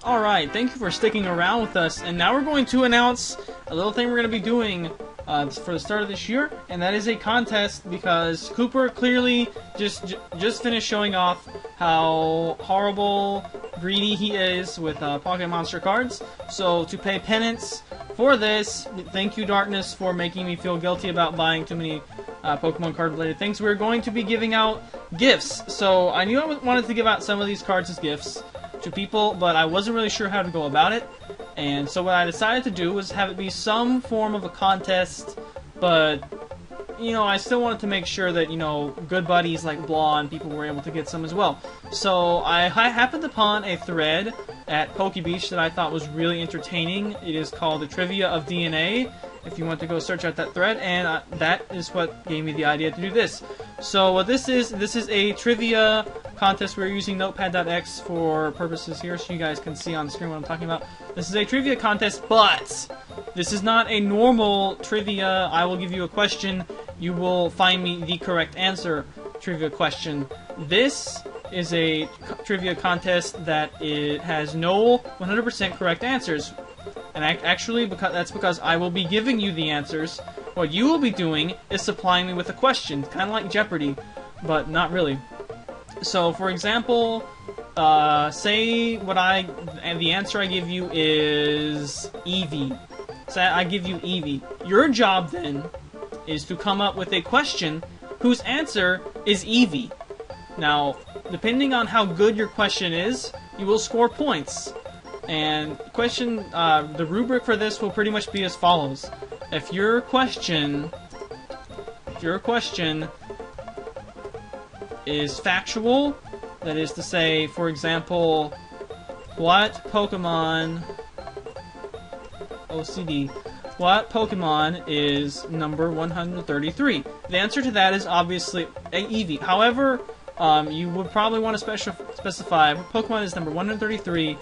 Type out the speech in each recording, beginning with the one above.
Alright, thank you for sticking around with us, and now we're going to announce a little thing we're going to be doing for the start of this year, and that is a contest because Kooper clearly just finished showing off how horrible, greedy he is with Pocket Monster cards. So to pay penance for this, thank you Darkness for making me feel guilty about buying too many Pokemon card related things. We're going to be giving out gifts. So I knew I wanted to give out some of these cards as gifts to people, but I wasn't really sure how to go about it. And so what I decided to do was have it be some form of a contest, but you know, I still wanted to make sure that, you know, good buddies like Blah and people were able to get some as well. So I happened upon a thread at PokeBeach that I thought was really entertaining. It is called the Trivia of DNA, if you want to go search out that thread, and that is what gave me the idea to do this. So what this is a trivia contest. We're using Notepad.x for purposes here, so you guys can see on screen what I'm talking about. This is a trivia contest, but this is not a normal trivia. I will give you a question. You will find me the correct answer trivia question. This is a trivia contest that it has no 100% correct answers. And actually, that's because I will be giving you the answers. What you will be doing is supplying me with a question, kind of like Jeopardy, but not really. So, for example, say the answer I give you is Eevee. So I give you Eevee. Your job then is to come up with a question whose answer is Eevee. Now, depending on how good your question is, you will score points. And the rubric for this will pretty much be as follows. If your question is factual, that is to say, for example, what Pokemon is number 133? The answer to that is obviously Eevee. However, you would probably want to specify Pokemon is number 133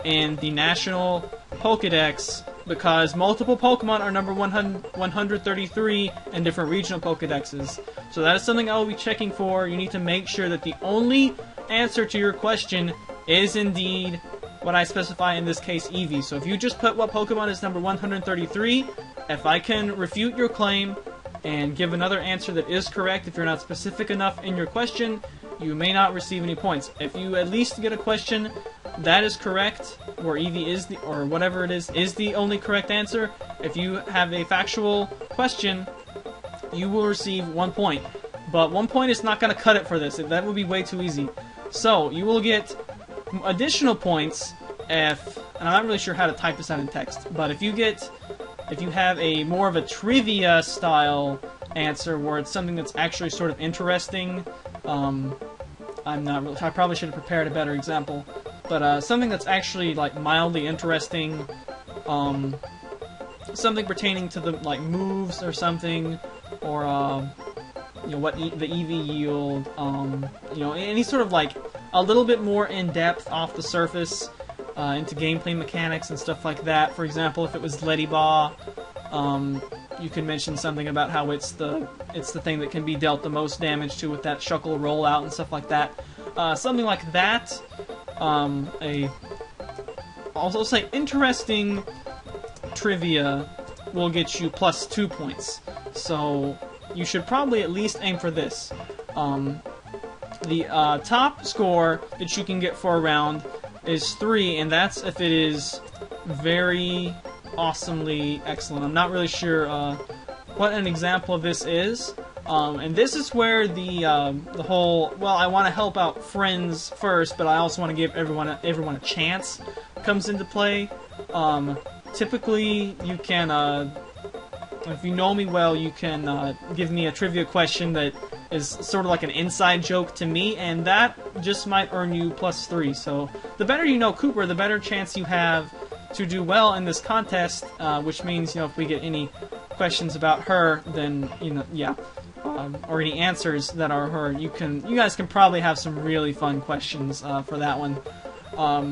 in the National Pokedex, because multiple Pokemon are number 133 in different regional Pokedexes. So that is something I will be checking for. You need to make sure that the only answer to your question is indeed what I specify, in this case, Eevee. So if you just put what Pokemon is number 133, if I can refute your claim and give another answer that is correct, if you're not specific enough in your question, you may not receive any points. If you at least get a question that is correct, where Eevee is or whatever it is the only correct answer, if you have a factual question, you will receive 1 point. But 1 point is not going to cut it for this. That would be way too easy. So you will get additional points and I'm not really sure how to type this out in text, but if you have a more of a trivia style answer where it's something that's actually sort of interesting, I probably should have prepared a better example, but something that's actually like mildly interesting, something pertaining to the like moves or something, or you know, what the Eevee yield, you know, any sort of like a little bit more in depth off the surface into gameplay mechanics and stuff like that. For example, if it was Ledyba, you could mention something about how it's the thing that can be dealt the most damage to with that Shuckle rollout and stuff like that. Something like that. Also say interesting trivia will get you plus 2 points. So you should probably at least aim for this. The top score that you can get for a round is 3, and that's if it is very awesomely excellent. I'm not really sure what an example of this is, and this is where the whole, well, I want to help out friends first, but I also want to give everyone a chance comes into play. Typically, you can, if you know me well, you can give me a trivia question that is sort of like an inside joke to me, and that just might earn you plus 3. So the better you know Kooper, the better chance you have to do well in this contest, which means, you know, if we get any questions about her, then, you know, yeah, or any answers that are her, you guys can probably have some really fun questions for that one.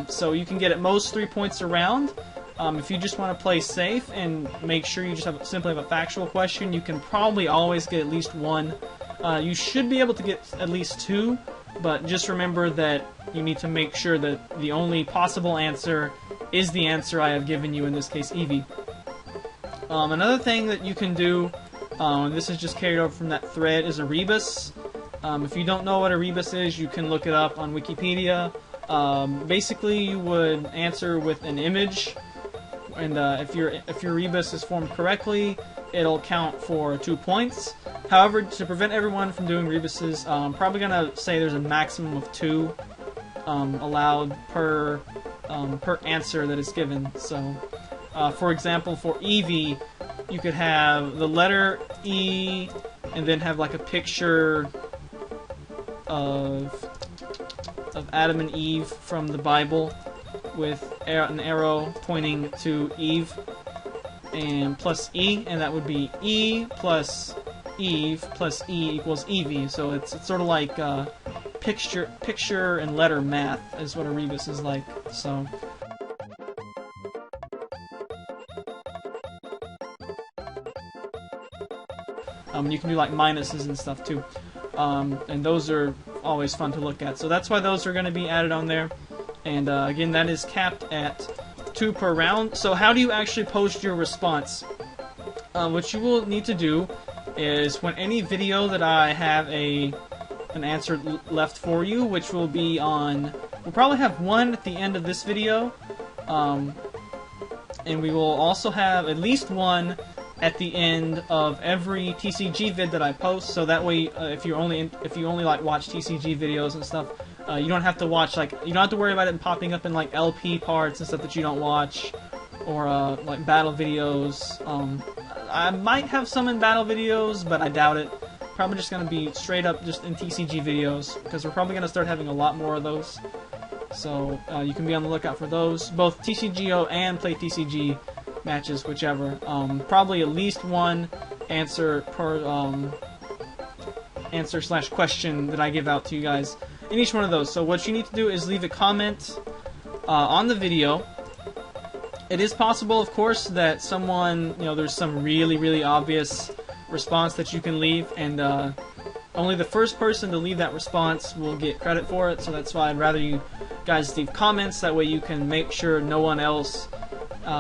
So you can get at most 3 points a round. If you just want to play safe and make sure you just simply have a factual question, you can probably always get at least 1. You should be able to get at least 2, but just remember that you need to make sure that the only possible answer is the answer I have given you, in this case Eevee. Another thing that you can do, and this is just carried over from that thread, is a rebus. If you don't know what a rebus is, you can look it up on Wikipedia. Basically, you would answer with an image, and if your rebus is formed correctly, it'll count for 2 points. However, to prevent everyone from doing rebuses, I'm probably gonna say there's a maximum of 2 allowed per answer that is given. So, for example, for Eevee, you could have the letter E, and then have like a picture of Adam and Eve from the Bible with an arrow pointing to Eve, and plus E, and that would be E plus Eve plus E equals Eevee. So it's sort of like picture and letter math is what a rebus is like. So you can do like minuses and stuff too, and those are always fun to look at. So that's why those are going to be added on there. And again, that is capped at 2 per round. So how do you actually post your response? What you will need to do is, when any video that I have an answer left for you, which will be on, we'll probably have one at the end of this video, and we will also have at least one at the end of every TCG vid that I post. So that way, if you only like watch TCG videos and stuff, you don't have to watch, like, you don't have to worry about it popping up in like LP parts and stuff that you don't watch, or like battle videos. I might have some in battle videos, but I doubt it. Probably just gonna be straight up just in TCG videos, because we're probably gonna start having a lot more of those. So you can be on the lookout for those, both TCGO and Play TCG matches, whichever. Probably at least one answer per answer/question that I give out to you guys in each one of those. So what you need to do is leave a comment on the video. It is possible, of course, that someone, there's some really obvious response that you can leave, and only the first person to leave that response will get credit for it. So that's why I'd rather you guys leave comments. That way you can make sure no one else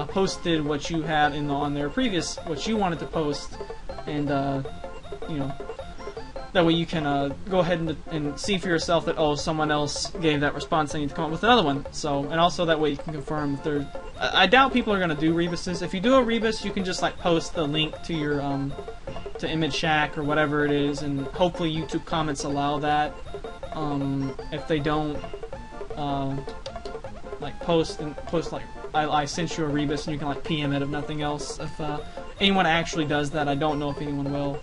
posted what you had on their previous, what you wanted to post, and that way you can go ahead and see for yourself that, oh, someone else gave that response, I need to come up with another one. So, and also that way you can confirm if there's, I doubt people are going to do rebuses. If you do a rebus, you can just like post the link to your to Image Shack or whatever it is, and hopefully YouTube comments allow that. If they don't, like post like, I sent you a rebus, and you can like PM it if nothing else. If anyone actually does that, I don't know if anyone will.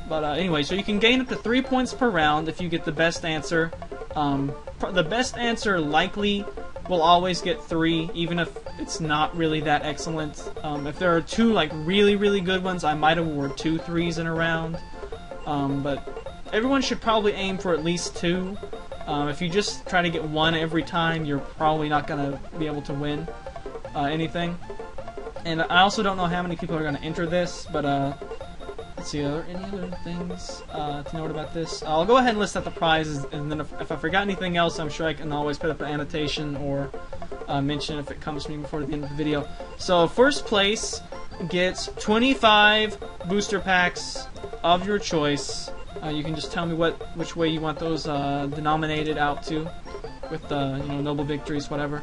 But anyway, so you can gain up to 3 points per round if you get the best answer. The best answer likely will always get 3, even if it's not really that excellent. If there are 2 like really good ones, I might award 2 3s in a round. But everyone should probably aim for at least 2. If you just try to get 1 every time, you're probably not going to be able to win anything. And I also don't know how many people are going to enter this, but let's see, are there any other things to note about this? I'll go ahead and list out the prizes, and then if I forgot anything else, I'm sure I can always put up an annotation or mention if it comes to me before the end of the video. So first place gets 25 booster packs of your choice. You can just tell me which way you want those denominated out to, with noble victories, whatever.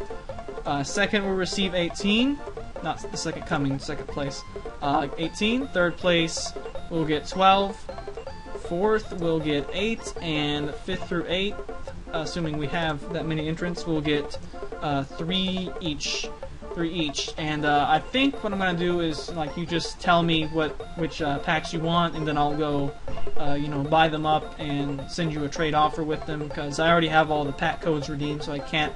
Second will receive 18. Not the second coming, second place. 18. Third place will get 12. Fourth will get 8, and 5th through 8th, assuming we have that many entrants, will get 3 each. 3 each. And I think what I'm gonna do is, like, you just tell me which packs you want, and then I'll go buy them up and send you a trade offer with them, because I already have all the pack codes redeemed, so I can't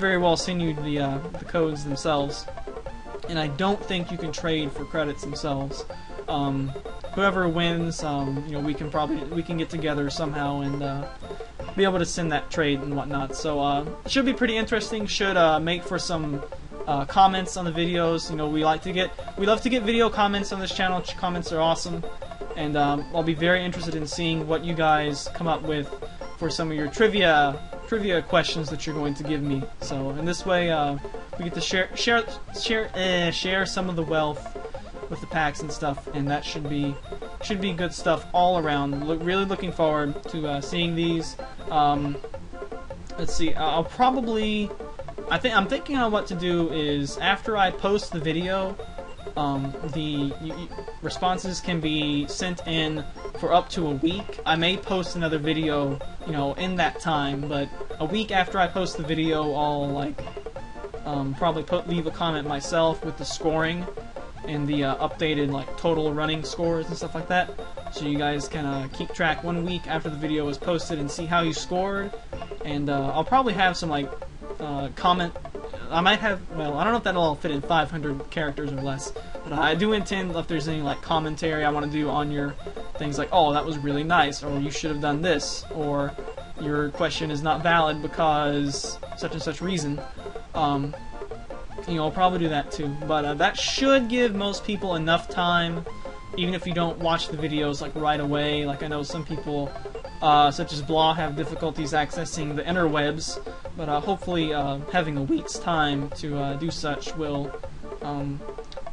very well send you the codes themselves. And I don't think you can trade for credits themselves. Whoever wins, we can get together somehow and be able to send that trade and whatnot. So it should be pretty interesting. Should make for some comments on the videos. We love to get video comments on this channel. Comments are awesome, and I'll be very interested in seeing what you guys come up with for some of your trivia questions that you're going to give me. So in this way, we get to share some of the wealth with the packs and stuff, and that should be good stuff all around. Really looking forward to seeing these. Let's see. I'll probably. I'm thinking on what to do is after I post the video, the responses can be sent in for up to a week. I may post another video, in that time, but a week after I post the video, I'll probably leave a comment myself with the scoring and the updated total running scores and stuff like that, so you guys can keep track 1 week after the video was posted and see how you scored. And I'll probably have some comment. I might have, well, I don't know if that'll all fit in 500 characters or less, but I do intend, if there's any commentary I want to do on your things, oh, that was really nice, or you should have done this, or your question is not valid because such and such reason. I'll probably do that too, but that should give most people enough time, even if you don't watch the videos right away. I know some people, such as Blah, have difficulties accessing the interwebs, but hopefully having a week's time to do such will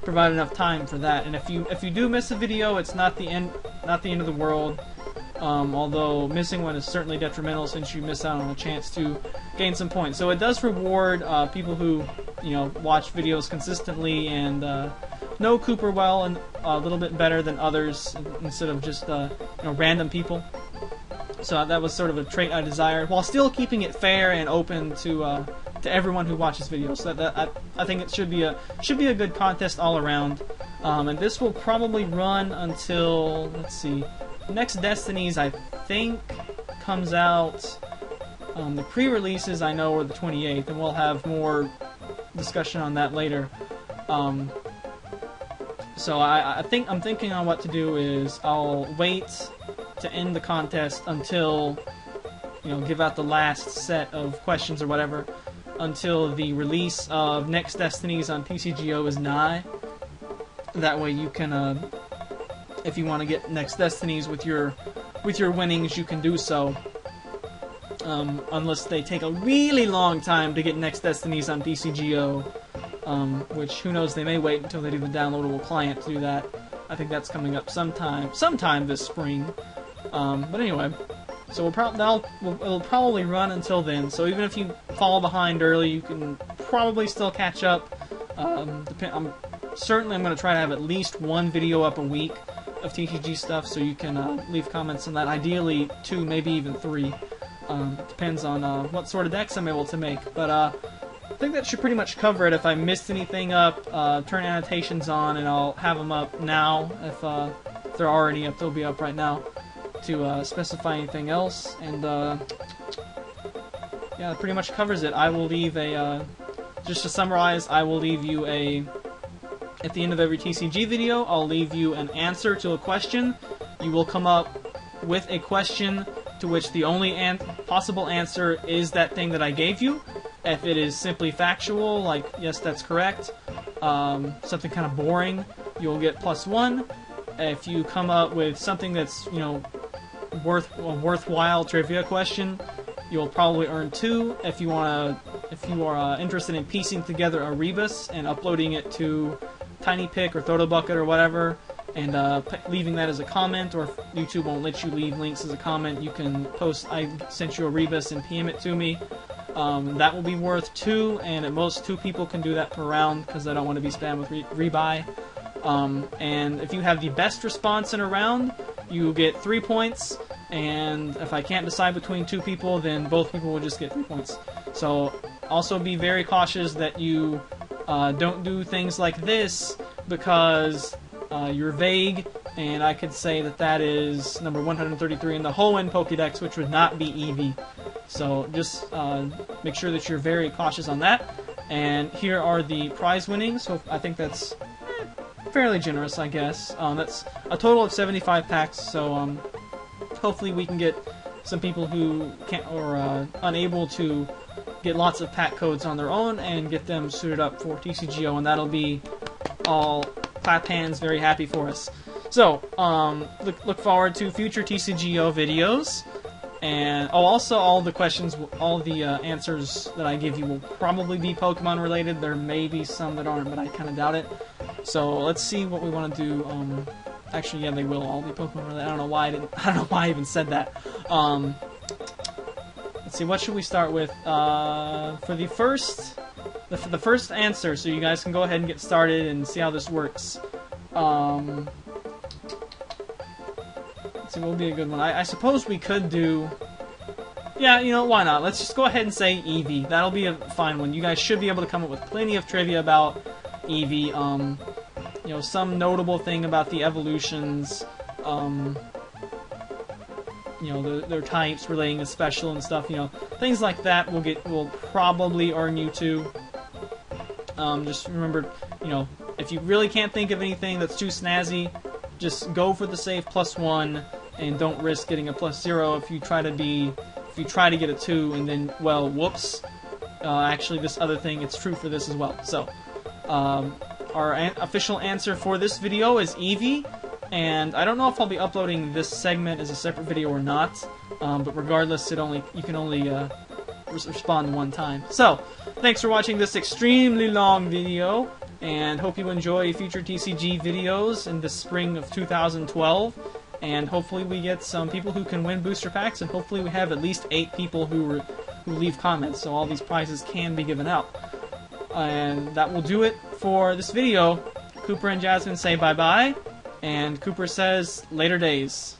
provide enough time for that. And if you do miss a video, it's not the end of the world. Although missing one is certainly detrimental since you miss out on a chance to gain some points. So it does reward people who watch videos consistently and know Kooper well and a little bit better than others instead of just random people. So that was sort of a trait I desired, while still keeping it fair and open to everyone who watches videos. So I think it should be a good contest all around. And this will probably run until, let's see, next Destinies I think comes out. The pre-releases I know are the 28th, and we'll have more discussion on that later. So I'm thinking on what to do is I'll wait to end the contest until, give out the last set of questions or whatever, until the release of Next Destinies on TCGO is nigh. That way you can, if you want to get Next Destinies with your winnings, you can do so. Unless they take a really long time to get Next Destinies on TCGO, which who knows, they may wait until they do the downloadable client to do that. I think that's coming up sometime this spring. But anyway, so it'll probably run until then. So even if you fall behind early, you can probably still catch up. I'm going to try to have at least one video up a week of TCG stuff, so you can leave comments on that. Ideally 2, maybe even 3. Depends on what sort of decks I'm able to make. But I think that should pretty much cover it. If I missed anything up, turn annotations on, and I'll have them up now. If they're already up, they'll be up right now to specify anything else. And yeah, that pretty much covers it. I will leave just to summarize, I will leave you at the end of every TCG video, I'll leave you an answer to a question. You will come up with a question to which the only possible answer is that thing that I gave you. If it is simply factual, like, yes, that's correct, something kind of boring, you'll get +1. If you come up with something that's, a worthwhile trivia question, you'll probably earn 2. If you are interested in piecing together a rebus and uploading it to TinyPic or Photobucket or whatever, and leaving that as a comment, or if YouTube won't let you leave links as a comment, you can post, I sent you a rebus, and PM it to me. That will be worth 2, and at most 2 people can do that per round, because I don't want to be spammed with rebuy. And if you have the best response in a round, you get 3 points, and if I can't decide between 2 people, then both people will just get 3 points. So also be very cautious that you don't do things like this, because you're vague, and I could say that is number 133 in the Hoenn Pokédex, which would not be Eevee. So just make sure that you're very cautious on that. And here are the prize winnings. So I think that's fairly generous, I guess. That's a total of 75 packs, so hopefully we can get some people who can't or unable to get lots of pack codes on their own and get them suited up for TCGO, and that'll be all clap hands very happy for us. So look forward to future TCGO videos, And also all the questions, all the answers that I give you will probably be Pokemon related. There may be some that aren't, but I kind of doubt it. So let's see what we want to do. Actually, yeah, they will all be Pokemon related. I don't know why I even said that. Let's see, what should we start with? For the first answer, so you guys can go ahead and get started and see how this works. Let's see, what would be a good one? I suppose we could do... Yeah, you know, why not? Let's just go ahead and say Eevee. That'll be a fine one. You guys should be able to come up with plenty of trivia about Eevee. You know, some notable thing about the evolutions. You know, their types relating to special and stuff. You know, things like that will probably earn you 2. Just remember, you know, if you really can't think of anything that's too snazzy, just go for the safe +1 and don't risk getting a +0 if you try to get a 2 and then, well, whoops. Actually, this other thing, it's true for this as well. So, our official answer for this video is Eevee, and I don't know if I'll be uploading this segment as a separate video or not, but regardless, you can only respond one time. So, thanks for watching this extremely long video, and hope you enjoy future TCG videos in the spring of 2012. And hopefully we get some people who can win booster packs, and hopefully we have at least 8 people who leave comments, so all these prizes can be given out. And that will do it for this video. Kooper and Jasmine say bye-bye, and Kooper says later days.